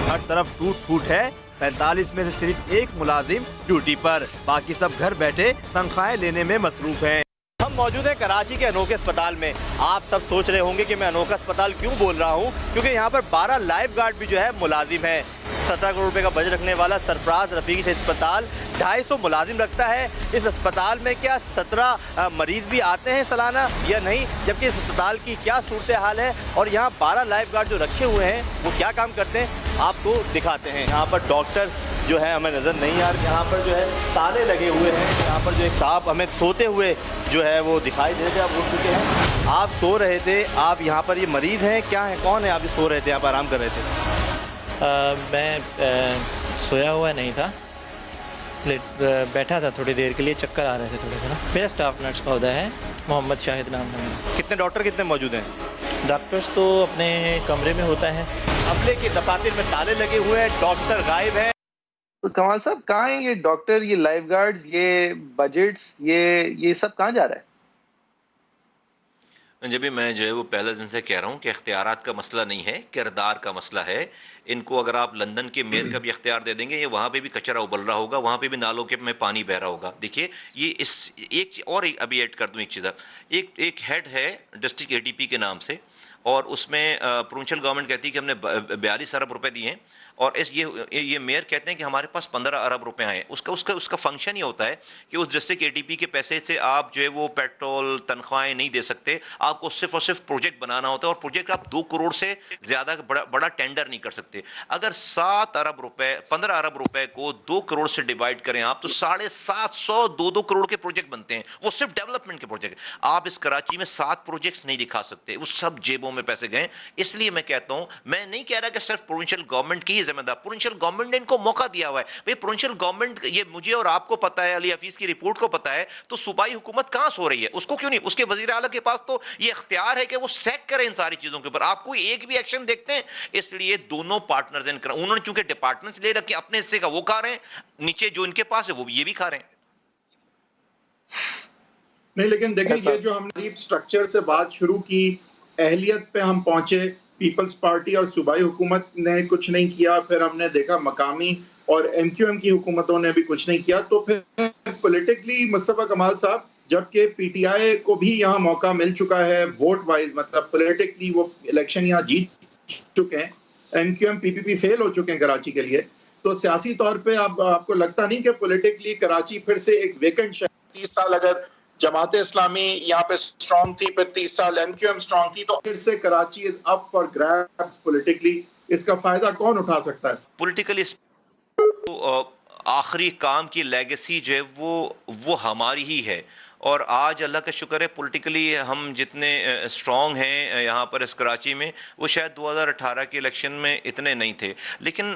ہر طرف ٹوٹ پھوٹ ہے. 45 میں سے صرف 1 ملازم ڈیوٹی پر، باقی سب گھر بیٹھے تنخواہیں لینے میں مصروف ہیں. ہم موجود ہیں کراچی کے انوکھے اسپتال میں. آپ سب سوچ رہے ہوں گے کہ میں انوکھا اسپتال کیوں بول رہا ہوں، کیونکہ یہاں پر 12 لائف گارڈ بھی جو ہے ملازم ہیں. 17 کروڑ روپے کا بجٹ رکھنے والا سرفراز رفیقی شہید اسپتال 250 ملازم رکھتا ہے. اس اسپتال میں کیا 17 مریض بھی آتے ہیں سالانہ یا نہیں، جبکہ اس اسپتال کی کیا صورتحال ہے اور یہاں 12 لائف گارڈ جو رکھے ہوئے ہیں وہ کیا کام کرتے ہیں، آپ کو دکھاتے ہیں. یہاں پر ڈاکٹرز جو ہے ہمیں نظر نہیں آ رہے. یہاں پر جو ہے تالے لگے ہوئے ہیں. یہاں پر جو ایک صاحب ہمیں سوتے ہوئے جو ہے وہ دکھائی دے رہے تھے. آپ اٹھ چکے ہیں, آپ سو رہے تھے. آپ یہاں پر یہ مریض ہیں کیا ہیں, کون ہیں آپ جو سو رہے تھے, یہاں پر آرام کر رہے تھے؟ میں سویا ہوا نہیں تھا, بیٹھا تھا تھوڑی دیر کے لیے, چکر آ رہے تھے تھوڑے سے نا. میرا اسٹاف نرس کا عہدہ ہے, محمد شاہد نام ہے. کتنے ڈاکٹر کتنے موجود ہیں؟ ڈاکٹرز تو اپنے کمرے میں ہوتا ہے. عملے کے دفاتر میں تالے لگے ہوئے ہیں, ڈاکٹر غائب ہیں. کمال صاحب کہاں ہیں یہ ڈاکٹر, یہ لائف گارڈز, یہ بجٹس, یہ سب کہاں جا رہا ہے؟ جبھی میں جو ہے وہ پہلے دن سے کہہ رہا ہوں کہ اختیارات کا مسئلہ نہیں ہے, کردار کا مسئلہ ہے. ان کو اگر آپ لندن کے میئر کا بھی اختیار دے دیں گے, یہ وہاں پہ بھی کچرا ابل رہا ہوگا, وہاں پہ بھی نالوں کے میں پانی بہ رہا ہوگا. دیکھیے یہ اس ایک اور ابھی ایڈ کر دوں ایک چیز, ایک ہیڈ ہے ڈسٹرکٹ اے ڈی پی کے نام سے, اور اس میں پروونشل گورنمنٹ کہتی ہے کہ ہم نے 42 ارب روپے دیے ہیں, اور یہ میئر کہتے ہیں کہ ہمارے پاس 15 ارب روپے آئے. اس کا فنکشن یہ ہوتا ہے کہ اس ڈسٹرکٹ اے ڈی پی کے پیسے سے آپ جو ہے وہ پیٹرول تنخواہیں نہیں دے سکتے, آپ کو صرف اور صرف پروجیکٹ بنانا ہوتا ہے, اور پروجیکٹ آپ 2 کروڑ سے زیادہ بڑا ٹینڈر نہیں کر سکتے. اگر 7 ارب روپے 15 ارب روپے کو 2 کروڑ سے ڈیوائڈ کریں آپ, تو 750 2 کروڑ کے پروجیکٹ بنتے ہیں, وہ صرف ڈیولپمنٹ کے پروجیکٹ. آپ اس کراچی میں 7 پروجیکٹس نہیں دکھا سکتے, وہ سب جیبوں میں پیسے گئے. اس لیے میں کہتا ہوں, میں نہیں کہہ رہا کہ صرف پروونشل گورنمنٹ کی ذمہ دار, پروونشل گورنمنٹ نے ان کو موقع دیا ہوا ہے. بھئی پروونشل گورنمنٹ, یہ مجھے اور آپ کو پتا ہے, علی حفیظ کی رپورٹ کو پتا ہے, تو صوبائی حکومت کہاں سو رہی ہے؟ اس کو کیوں نہیں, اس کے وزیر اعلیٰ کے پاس تو یہ اختیار ہے کہ وہ سیک کریں ان ساری چیزوں کے اوپر. آپ کوئی ایک بھی ایکشن دیکھتے ہیں؟ اس لیے دونوں پارٹنرز انہوں نے چونکہ ڈپارٹمنٹس لے رکھے, اپنے حصے کا وہ کھا رہے ہیں, نیچے جو ان کے پاس ہے وہ یہ بھی کھا رہے ہیں. نہیں لیکن دیکھیں, یہ جو ہم نے اسٹرکچر سے بات شروع کی, اہلیت پہ ہم پہنچے, پیپلز پارٹی اور صوبائی حکومت نے کچھ نہیں کیا, پھر ہم نے دیکھا مقامی اور ایم کیو ایم کی حکومتوں نے بھی کچھ نہیں کیا, تو پھر پولیٹیکلی مصطفیٰ کمال صاحب, جبکہ پی ٹی آئی کو بھی یہاں موقع مل چکا ہے ووٹ وائز, مطلب پولیٹیکلی وہ الیکشن یہاں جیت چکے ہیں, ایم کیو ایم پی پی پی فیل ہو چکے ہیں کراچی کے لیے, تو سیاسی طور پہ آپ کو لگتا نہیں کہ پولیٹیکلی کراچی پھر سے ایک ویکنٹ شہر, 30 سال اگر جماعت اسلامی یہاں پہ اسٹرانگ تھی, پھر 30 سال ایم کیو ایم اسٹرانگ تھی, تو پھر سے کراچی از اپ فار گریبس پولیٹیکلی, اس کا فائدہ کون اٹھا سکتا ہے؟ پولیٹیکلی آخری کام کی لیگیسی جو ہے وہ ہماری ہی ہے, اور آج اللہ کا شکر ہے پولیٹیکلی ہم جتنے اسٹرانگ ہیں یہاں پر اس کراچی میں, وہ شاید 2018 کے الیکشن میں اتنے نہیں تھے. لیکن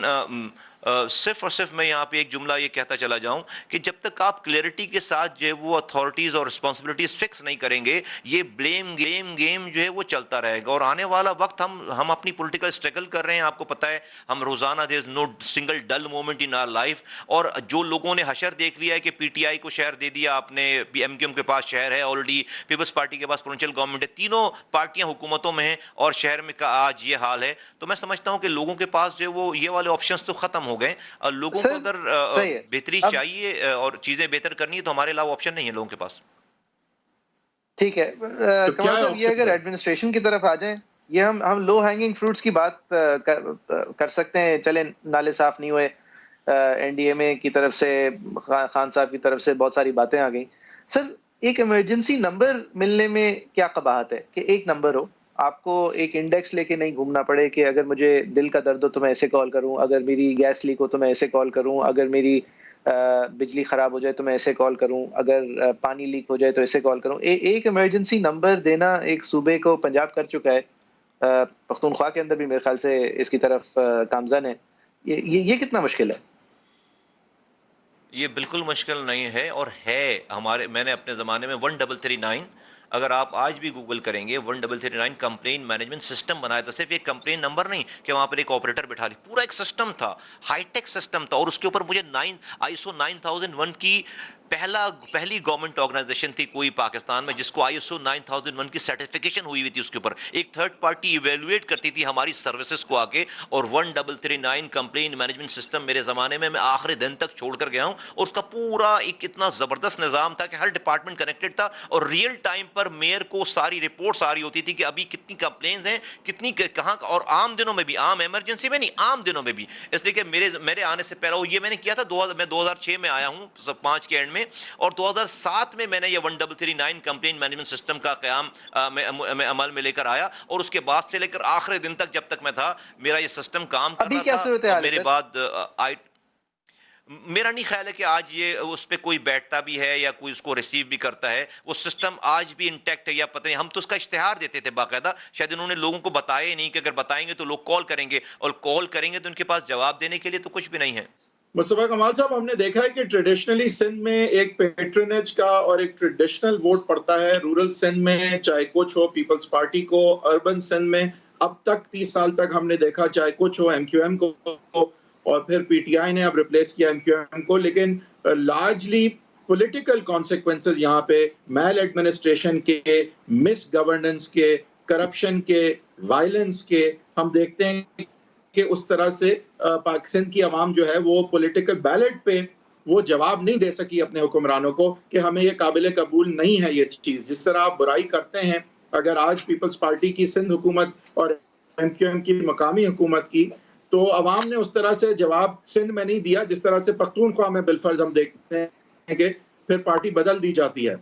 صرف اور صرف میں یہاں پہ ایک جملہ یہ کہتا چلا جاؤں کہ جب تک آپ کلیئرٹی کے ساتھ جو ہے وہ اتھارٹیز اور رسپانسبلٹیز فکس نہیں کریں گے, یہ بلیم گیم جو ہے وہ چلتا رہے گا. اور آنے والا وقت ہم اپنی پولیٹیکل اسٹرگل کر رہے ہیں, آپ کو پتہ ہے ہم روزانہ there is no single dull moment in our life, اور جو لوگوں نے حشر دیکھ لیا ہے کہ پی ٹی آئی کو شہر دے دیا آپ نے, ایم کیو ایم کے پاس شہر ہے آلریڈی, پیپلز پارٹی کے پاس پروونشل گورنمنٹ ہے, تینوں پارٹیاں حکومتوں میں ہیں, اور شہر میں کا آج یہ حال ہے. تو میں سمجھتا ہوں کہ لوگوں کے پاس جو ہے وہ یہ والے آپشنز تو ختم ہو گئے. لوگوں کو اگر بہتری چاہیے اور چیزیں بہتر کرنی ہے تو ہمارے علاوہ آپشن نہیں ہے لوگوں کے پاس. ٹھیک ہے کمال صاحب, یہ اگر ایڈمنسٹریشن کی طرف آ جائیں, یہ ہم لو ہینگنگ فروٹس کی بات کر سکتے ہیں. چلیں نالے صاف نہیں ہوئے, این ڈی ایم اے کی طرف سے, خان صاحب کی طرف سے بہت ساری باتیں آ گئیں. سر ایک ایمرجنسی نمبر ملنے میں کیا قباحت ہے کہ ایک نمبر ہو, آپ کو ایک انڈیکس لے کے نہیں گھومنا پڑے کہ اگر مجھے دل کا درد ہو تو میں ایسے کال کروں, اگر میری گیس لیک ہو تو میں ایسے کال کروں, اگر میری بجلی خراب ہو جائے تو میں ایسے کال کروں, اگر پانی لیک ہو جائے تو ایسے کال کروں. ایک ایمرجنسی نمبر دینا ایک صوبے کو پنجاب کر چکا ہے, پختونخوا کے اندر بھی میرے خیال سے اس کی طرف گامزن ہے. یہ کتنا مشکل ہے؟ یہ بالکل مشکل نہیں ہے, اور ہے میں نے اپنے زمانے میں 1339, اگر آپ آج بھی گوگل کریں گے 1339 کمپلین مینجمنٹ سسٹم بنایا تھا. صرف ایک کمپلین نمبر نہیں کہ وہاں پر ایک آپریٹر بٹھا لی, پورا ایک سسٹم تھا, ہائی ٹیک سسٹم تھا. اور اس کے اوپر مجھے ISO 9001 کی پہلی گورنمنٹ آرگنائزیشن تھی کوئی پاکستان میں جس کو ISO 9001 کی سرٹیفکیشن ہوئی تھی. اس کے اوپر ایک تھرڈ پارٹی ایویلویٹ کرتی تھی ہماری سروسز کو آگے, اور 1339 کمپلین مینجمنٹ سسٹم میرے زمانے میں آخری دن تک چھوڑ کر گیا ہوں, اور اس کا پورا ایک اتنا زبردست نظام تھا کہ ہر ڈپارٹمنٹ کنیکٹڈ تھا, اور ریئل ٹائم پر پر میئر کو ساری رپورٹس آ رہی ہوتی تھی کہ ابھی کتنی کمپلینز ہیں, کتنی کہاں, اور عام دنوں میں بھی, عام ایمرجنسی میں نہیں, عام دنوں میں بھی. اس لیے کہ میرے آنے سے پہلے یہ میں نے کیا تھا, میں 2006 میں آیا ہوں 5 کے اینڈ میں, اور 2007 میں نے یہ 1339 کمپلین مینجمنٹ سسٹم کا قیام میں عمل میں لے کر آیا, اور اس کے بعد سے لے کر آخری دن تک جب تک میں تھا میرا یہ سسٹم کام کر رہا تھا. میرے بعد میرا نہیں خیال ہے کہ آج یہ اس پہ کوئی بیٹھتا بھی ہے یا کوئی اس کو ریسیو بھی کرتا ہے. وہ سسٹم آج بھی انٹیکٹ ہے یا پتہ نہیں, ہم تو اس کا اشتہار دیتے تھے باقاعدہ, شاید انہوں نے لوگوں کو بتایا ہی نہیں کہ اگر بتائیں گے تو لوگ کال کریں گے, اور کال کریں گے تو ان کے پاس جواب دینے کے لیے تو کچھ بھی نہیں ہے. مصطفیٰ کمال صاحب, ہم نے دیکھا ہے کہ ٹریڈیشنلی سندھ میں ایک پیٹرنیج کا اور ایک ٹریڈیشنل ووٹ پڑتا ہے. رورل سندھ میں چاہے کچھ ہو پیپلز پارٹی کو, اربن سندھ میں اب تک 30 سال تک ہم نے دیکھا چاہے کچھ ہو ایم کیو ایم کو, اور پھر پی ٹی آئی نے اب ریپلیس کیا ایم کیو ایم کو. لیکن لارجلی پولیٹیکل کانسیکوینسز یہاں پہ میل ایڈمنسٹریشن کے, مس گورننس کے, کرپشن کے, وائلنس کے ہم دیکھتے ہیں کہ اس طرح سے پاکستان کی عوام جو ہے وہ پولیٹیکل بیلٹ پہ وہ جواب نہیں دے سکی اپنے حکمرانوں کو کہ ہمیں یہ قابل قبول نہیں ہے یہ چیز. جس طرح آپ برائی کرتے ہیں اگر آج پیپلز پارٹی کی سندھ حکومت اور ایم کیو ایم کی مقامی حکومت کی, تو عوام نے اس طرح سے جواب سندھ میں نہیں دیا جس طرح سے پختونخوا میں بالفرض ہم دیکھتے ہیں کہ پھر پارٹی بدل دی جاتی ہے.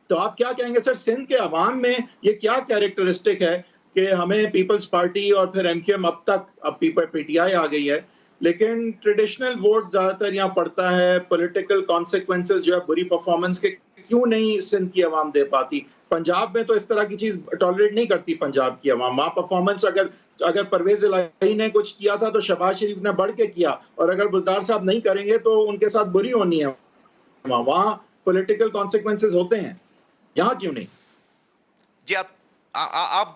تو آپ کیا کہیں گے سر, سندھ کے عوام میں یہ کیا کیریکٹرسٹک ہے کہ ہمیں پیپلز پارٹی اور پھر ایم کیو ایم, اب تک اب پی ٹی آئی آ گئی ہے, لیکن ٹریڈیشنل ووٹ زیادہ تر یہاں پڑتا ہے, پولیٹیکل کانسیکوینسز جو ہے بری پرفارمنس کے کیوں نہیں سندھ کی عوام دے پاتی؟ پنجاب میں تو اس طرح کی چیز ٹالریٹ نہیں کرتی پنجاب کی عوام. وہاں پرفارمنس اگر پرویز الہی نے کچھ کیا تھا تو شہباز شریف نے بڑھ کے کیا, اور اگر بزدار صاحب نہیں کریں گے تو ان کے ساتھ بری ہونی ہے. وہاں پولیٹیکل کانسیکوینسز ہوتے ہیں, یہاں کیوں نہیں؟ جی آپ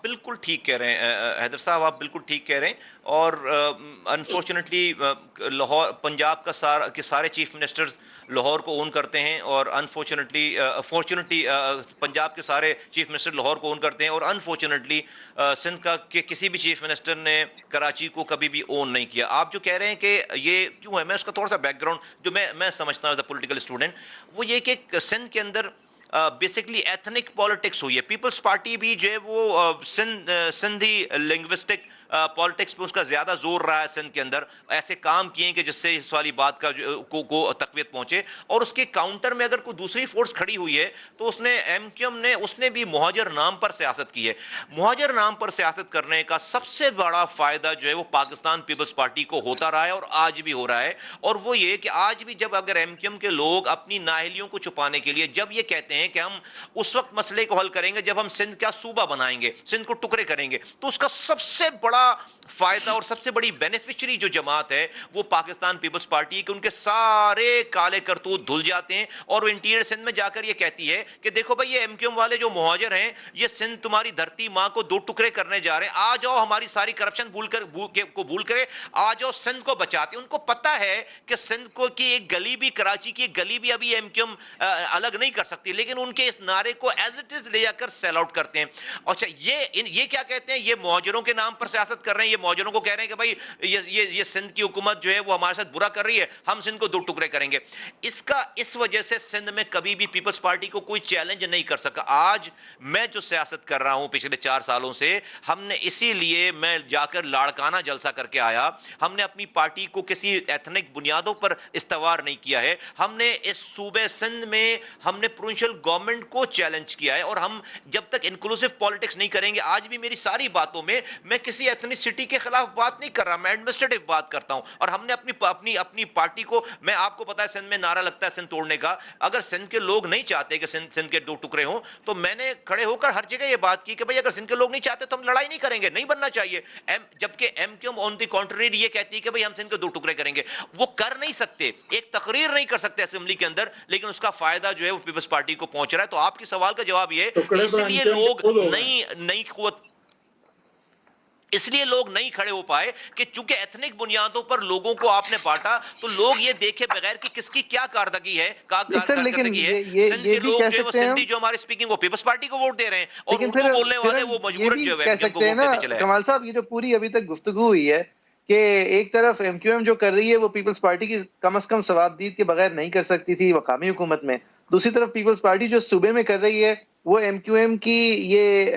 بالکل ٹھیک کہہ رہے ہیں حیدر صاحب, آپ بالکل ٹھیک کہہ رہے ہیں. اور انفارچونیٹلی لاہور, پنجاب کے سارے چیف منسٹرز لاہور کو اون کرتے ہیں, اور فارچونیٹلی پنجاب کے سارے چیف منسٹر لاہور کو اون کرتے ہیں, اور انفارچونیٹلی سندھ کا کہ کسی بھی چیف منسٹر نے کراچی کو کبھی بھی اون نہیں کیا. آپ جو کہہ رہے ہیں کہ یہ کیوں ہے, میں اس کا تھوڑا سا بیک گراؤنڈ جو میں سمجھتا ہوں ایز اے پولیٹیکل اسٹوڈنٹ, وہ یہ کہ سندھ کے اندر بیسکلی ایتھنک پالیٹکس ہوئی ہے. پیپلز پارٹی بھی جو ہے وہ سندھی لنگوسٹک پالیٹکس پہ اس کا زیادہ زور رہا ہے سندھ کے اندر, ایسے کام کیے کہ جس سے اس والی بات کا کو تقویت پہنچے. اور اس کے کاؤنٹر میں اگر کوئی دوسری فورس کھڑی ہوئی ہے تو اس نے ایم کیو ایم نے اس نے بھی مہاجر نام پر سیاست کی ہے. مہاجر نام پر سیاست کرنے کا سب سے بڑا فائدہ جو ہے وہ پاکستان پیپلز پارٹی کو ہوتا رہا ہے, اور آج بھی ہو رہا ہے. اور وہ یہ کہ آج بھی جب اگر ایم کیو ایم کے لوگ اپنی نااہلیوں کو چھپانے کے لیے جب یہ کہتے ہیں کہ ہم اس وقت مسئلے کو حل کریں گے جب ہم سندھ کا صوبہ بنائیں گے, سندھ کو ٹکڑے کریں گے, تو اس کا سب سے بڑا فائدہ اور سب سے بڑی بینیفیشری جو جماعت ہے وہ پاکستان پیپلز پارٹی ہے, کہ ان کے سارے کالے کرتوت دھل جاتے ہیں, اور وہ انٹیریئر سندھ میں جا کر یہ کہتی ہے کہ دیکھو بھائی یہ ایم کیو ایم والے جو مہاجر ہیں یہ سندھ تمہاری دھرتی ماں کو 2 ٹکڑے کرنے جا رہے ہیں, آ جاؤ ہماری ساری کرپشن بھول کرے, آ جاؤ سندھ کو بچاتے. ان کو پتا ہے کہ سندھ کو کی ایک گلی بھی, کراچی کی ایک گلی بھی ابھی ایم کیو ایم الگ نہیں کر سکتی, لیکن ان کے اس نعرے کو ایز اٹ از لے جا کر سیل آؤٹ کرتے ہیں. اچھا یہ کیا کہتے ہیں, یہ مہاجروں کے نام پر سیاست کر رہے ہیں, یہ مہاجروں کو کہہ رہے ہیں کہ بھائی یہ سندھ کی حکومت جو ہے وہ ہمارے ساتھ برا کر رہی ہے, ہم سندھ کو 2 ٹکڑے کریں گے. اس وجہ سے سندھ میں کبھی بھی پیپلز پارٹی کو کوئی چیلنج نہیں کر سکا. آج میں جو سیاست کر رہا ہوں پچھلے 4 سالوں سے, ہم نے اسی لیے میں جا کر لاڑکانہ جلسہ کر کے آیا. ہم نے اپنی پارٹی کو کسی ایتھنک بنیادوں پر استوار نہیں کیا ہے. ہم نے اس صوبے سندھ میں ہم نے پروونشل گورنمنٹ کو چیلنج کیا ہے, اور ہم جب تک انکلوسیو پالیٹکس نہیں کریں گے, آج بھی میری ساری باتوں میں کسی ایتھنسٹی کے خلاف بات نہیں کر رہا, میں ایڈمنسٹریٹو بات کرتا ہوں. اور ہم نے اپنی پارٹی کو, میں آپ کو پتا ہے سندھ میں نعرہ لگتا ہے سندھ توڑنے کا, اگر سندھ کے لوگ نہیں چاہتے کہ سندھ کے 2 ٹکڑے ہوں, تو میں نے کھڑے ہو کر ہر جگہ یہ بات کی کہ بھائی اگر سندھ کے لوگ نہیں چاہتے تو ہم لڑائی نہیں کریں گے, نہیں بننا چاہیے. جبکہ ایم کیو ایم آن دی کنٹری یہ کہتی ہے کہ بھائی ہم سندھ کے 2 ٹکڑے کریں گے. وہ کر نہیں سکتے, ایک تقریر نہیں کر سکتے اسمبلی کے اندر, لیکن اس کا فائدہ جو ہے وہ پیپلز پارٹی کو پہنچ رہا ہے. تو آپ کے سوال کا جواب یہ اس لیے لوگ نئی قوت, اس لیے لوگ نہیں کھڑے ہو پائے کہ چونکہ ایتھنک بنیادوں پر لوگوں کو آپ نے بانٹا, تو لوگ یہ دیکھے بغیر کہ کس کی کیا کارکردگی ہے, سندھ کے لوگ جو ہے وہ سندھی جو ہمارے اسپیکنگ وہ پیپلز پارٹی کو ووٹ دے رہے ہیں, اور اردو بولنے والے وہ مجبوراً جو ہے کو ووٹ دیتے چلے. کمال صاحب, یہ جو پوری ابھی تک گفتگو ہوئی ہے کہ ایک طرف ایم کیو ایم جو کر رہی ہے وہ پیپلز پارٹی کی کم از کم ثوابدید کے بغیر نہیں کر سکتی تھی مقامی حکومت میں, دوسری طرف پیپلز پارٹی جو صوبے میں کر رہی ہے وہ ایم کیو ایم کی یہ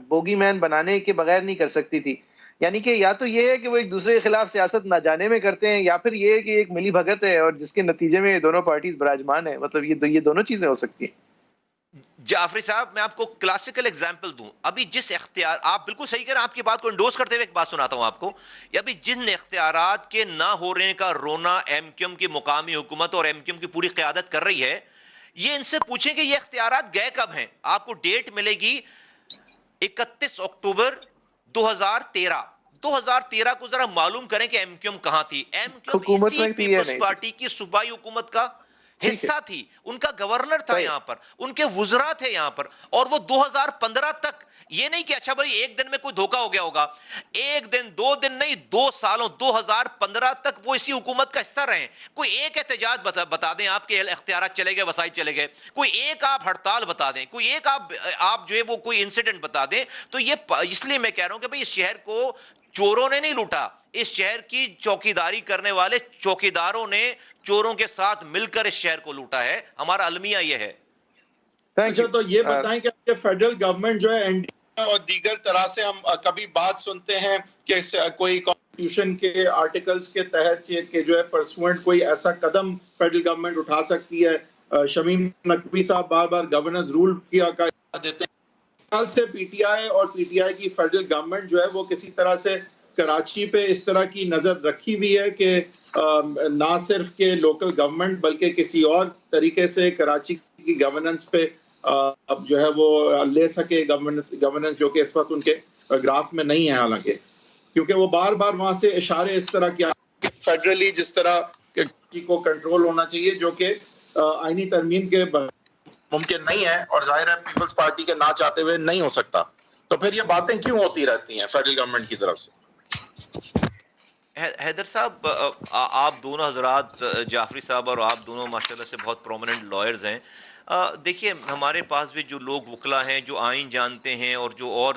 بوگی مین بنانے کے بغیر نہیں کر سکتی تھی. یعنی کہ یا تو یہ ہے کہ وہ ایک دوسرے کے خلاف سیاست نہ جانے میں کرتے ہیں، یا پھر یہ ہے کہ ایک ملی بھگت ہے اور جس کے نتیجے میں دونوں پارٹیز براجمان ہیں. مطلب یہ دونوں چیزیں ہو سکتی ہیں. جعفری صاحب میں آپ کو کلاسیکل ایگزامپل دوں. ابھی جس اختیار، آپ بالکل صحیح کہہ رہے ہیں، آپ کی بات کو انڈورس کرتے ہوئے ایک بات سناتا ہوں آپ کو. ابھی جن اختیارات کے نہ ہو رہے کا رونا ایم کیو ایم کی مقامی حکومت اور ایم کیو ایم کی پوری قیادت کر رہی ہے، یہ ان سے پوچھیں کہ یہ اختیارات گئے کب ہیں. آپ کو ڈیٹ ملے گی 31 اکتوبر 2013. 2013 کو ذرا معلوم کریں کہ ایم کیو ایم کہاں تھی. ایم کیو ایم اسی پیپلز پارٹی کی صوبائی حکومت کا حصہ تھی. ان کا گورنر تھا یہاں پر، ان کے وزراء تھے یہاں پر، اور وہ 2015 تک یہ نہیں کہ اچھا بھائی ایک دن میں کوئی دھوکہ ہو گیا ہوگا، ایک دن دو دن نہیں، 2 سالوں 2015 تک وہ اسی حکومت کا حصہ رہے. کوئی ایک احتجاج بتا دیں آپ کے اختیارات چلے گئے، وسائل چلے گئے، کوئی ایک آپ ہڑتال بتا دیں، کوئی ایک آپ جو ہے وہ کوئی انسیڈنٹ بتا دیں. تو یہ اس لیے میں کہہ رہا ہوں کہ بھائی اس شہر کو چوروں نے نہیں لوٹا، اس شہر کی چوکیداری کرنے والے چوکیداروں نے چوروں کے ساتھ مل کر اس شہر کو لوٹا ہے. ہمارا المیہ یہ ہے. اچھا تو یہ بتائیں کہ فیڈرل گورنمنٹ جو ہے این ڈی اے اور دیگر طرح سے ہم کبھی بات سنتے ہیں کہ کوئی کانسٹیٹیوشن کے آرٹیکلز کے تحت کہ جو ہے پرسوئنٹ کوئی ایسا قدم فیڈرل گورنمنٹ اٹھا سکتی ہے. شمیم نقوی صاحب بار بار گورننس رول کیا دیتے ہیں. سال سے پی ٹی آئی اور پی ٹی آئی کی فیڈرل گورنمنٹ جو ہے وہ کسی طرح سے کراچی پہ اس طرح کی نظر رکھی ہوئی ہے کہ نہ صرف کہ لوکل گورنمنٹ بلکہ کسی اور طریقے سے کراچی کی گورننس پہ اب جو ہے وہ لے سکے گورننس، جو کہ اس وقت ان کے گراف میں نہیں ہے. حالانکہ کیونکہ وہ بار بار وہاں سے اشارے اس طرح کیا فیڈرلی جس طرح کو کنٹرول ہونا چاہیے، جو کہ آئینی ترمیم کے ممکن نہیں ہے، اور ظاہر ہے پیپلز پارٹی کے نہ چاہتے ہوئے نہیں ہو سکتا. تو پھر یہ باتیں کیوں ہوتی رہتی ہیں فیڈرل گورنمنٹ کی طرف سے؟ حیدر صاحب، آپ دونوں حضرات، جعفری صاحب اور آپ دونوں ماشاءاللہ سے بہت پرومیننٹ لائرز ہیں. دیکھیے ہمارے پاس بھی جو لوگ وکلا ہیں، جو آئین جانتے ہیں اور جو اور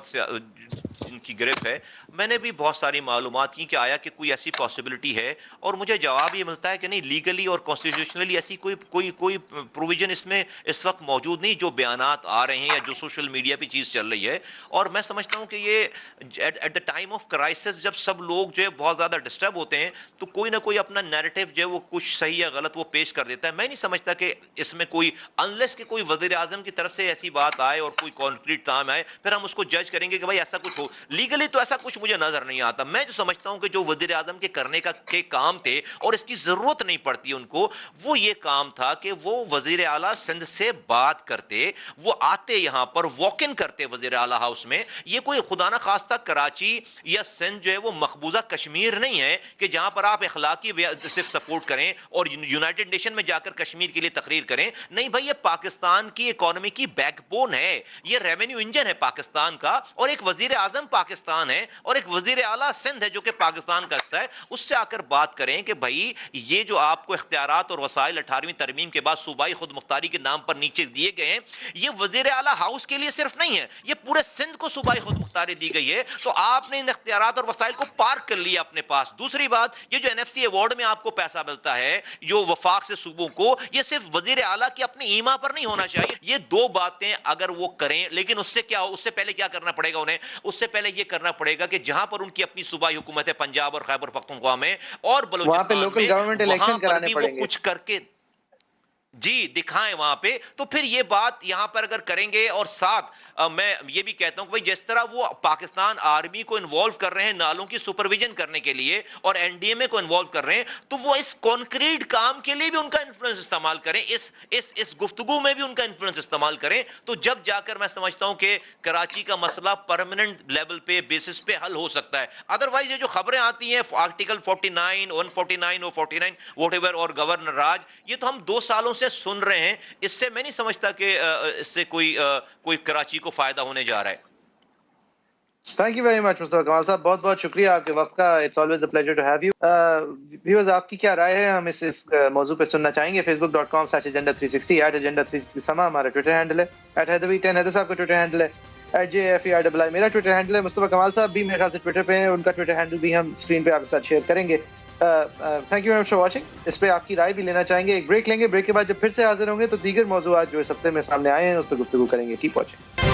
جن کی گرفت ہے، میں نے بھی بہت ساری معلومات کی کہ آیا کہ کوئی ایسی پاسبلٹی ہے، اور مجھے جواب یہ ملتا ہے کہ نہیں، لیگلی اور کانسٹیٹیوشنلی ایسی کوئی پروویژن اس میں اس وقت موجود نہیں جو بیانات آ رہے ہیں یا جو سوشل میڈیا پہ چیز چل رہی ہے. اور میں سمجھتا ہوں کہ یہ at the time of crisis جب سب لوگ جو ہے بہت زیادہ ڈسٹرب ہوتے ہیں تو کوئی نہ کوئی اپنا نیریٹو جو ہے وہ کچھ صحیح یا غلط وہ پیش کر دیتا ہے. میں نہیں سمجھتا کہ اس میں کوئی انلیس کہ کوئی وزیر اعظم کی طرف سے ایسی بات آئے اور کوئی کانکریٹ کام آئے پھر ہم اس کو جج کریں گے کہ بھائی ایسا کچھ ہو. لیگلی تو ایسا کچھ مجھے نظر نہیں آتا. میں جو سمجھتا ہوں کہ جو وزیر اعظم کے کرنے کے کام تھے اور اس کی ضرورت نہیں پڑتی ان کو، وہ یہ کام تھا کہ وہ وزیر اعلیٰ سندھ سے بات کرتے، وہ آتے یہاں پر واک ان کرتے وزیر اعلیٰ ہاؤس میں. یہ کوئی خدا نہ خواستہ کراچی یا سندھ جو ہے وہ مقبوضہ کشمیر نہیں ہے کہ جہاں پر آپ اخلاقی صرف سپورٹ کریں اور یونائٹڈ نیشن میں جا کر کشمیر کے لیے تقریر کریں. نہیں بھائی، یہ پاکستان کی اکانومی کی بیک بون ہے، یہ ریونیو انجن ہے پاکستان کا، اور ایک وزیر اعظم پاکستان ہے اور ایک وزیر اعلیٰ سندھ ہے جو کہ پاکستان کا حصہ ہے. اس سے آ کر بات کریں کہ بھائی یہ جو آپ کو اختیارات اور وسائل 18ویں ترمیم کے بعد صوبائی خود مختاری کے نام پر نیچے دیے گئے ہیں، یہ وزیر اعلیٰ ہاؤس کے لیے صرف نہیں ہے، یہ پورے سندھ کو صوبائی خود مختاری دی گئی ہے. تو آپ نے ان اختیارات اور وسائل کو پارک کر لیا اپنے پاس. دوسری بات، یہ جو این ایف سی ایوارڈ میں آپ کو پیسہ ملتا ہے جو وفاق سے صوبوں کو، یہ صرف وزیر اعلیٰ کی اپنی ایما پر نہیں ہونا چاہیے. یہ دو باتیں اگر وہ کریں، لیکن اس سے کیا ہو، اس سے پہلے کیا کرنا پڑے گا انہیں؟ اس سے پہلے یہ کرنا پڑے گا کہ جہاں پر ان کی اپنی صوبائی حکومت ہے پنجاب اور خیبر پختونخوا میں اور بلوچستان میں، وہاں پر بھی وہ کچھ کر کے جی دکھائیں وہاں پہ. تو پھر یہ بات یہاں پر اگر کریں گے، اور ساتھ میں یہ بھی کہتا ہوں کہ جس طرح وہ پاکستان آرمی کو انوالو کر رہے ہیں نالوں کی سپرویژن کرنے کے لیے اور این ڈی ایم اے کو انوالو کر رہے ہیں، تو وہ اس کانکریٹ کام کے لیے بھی ان کا انفلوئنس استعمال کریں، اس گفتگو میں بھی ان کا انفلوئنس استعمال کریں. تو جب جا کر میں سمجھتا ہوں کہ کراچی کا مسئلہ پرماننٹ لیول پہ بیسس پہ حل ہو سکتا ہے. ادروائز یہ جو خبریں آتی ہیں آرٹیکل 49 149 اور 49 واٹ ایور اور گورنر راج، یہ تو ہم 2 سالوں سے سن رہے ہیں. اس سے میں نہیں سمجھتا کہ اس سے کوئی کراچی کو فائدہ ہونے جا رہا ہے. Thank you very much Mustafa Kamal صاحب، بہت بہت شکریہ آپ کے وقت کا. It's always a pleasure to have you. Viewers, آپ کی کیا رائے ہے؟ ہم اس موضوع پہ سننا چاہیں گے. facebook.com/agenda360 @agenda360 سما ہمارا ٹویٹر ہینڈل ہے، @heatherwheaton حیدر صاحب کا ٹویٹر ہینڈل ہے، @JFERII میرا ٹویٹر ہینڈل ہے. مصطفیٰ کمال صاحب بھی میرے خیال سے ٹویٹر پہ ہیں، ان کا ٹویٹر ہینڈل بھی ہم اسکرین پہ آپ کے ساتھ شیئر کریں گے. Thank you very much for watching. اس پہ آپ کی رائے بھی لینا چاہیں گے. ایک بریک لیں گے, بریک کے بعد جب پھر سے حاضر ہوں گے تو دیگر موضوعات جو اس ہفتے میں سامنے آئے ہیں اس پہ گفتگو کریں گے. Keep watching.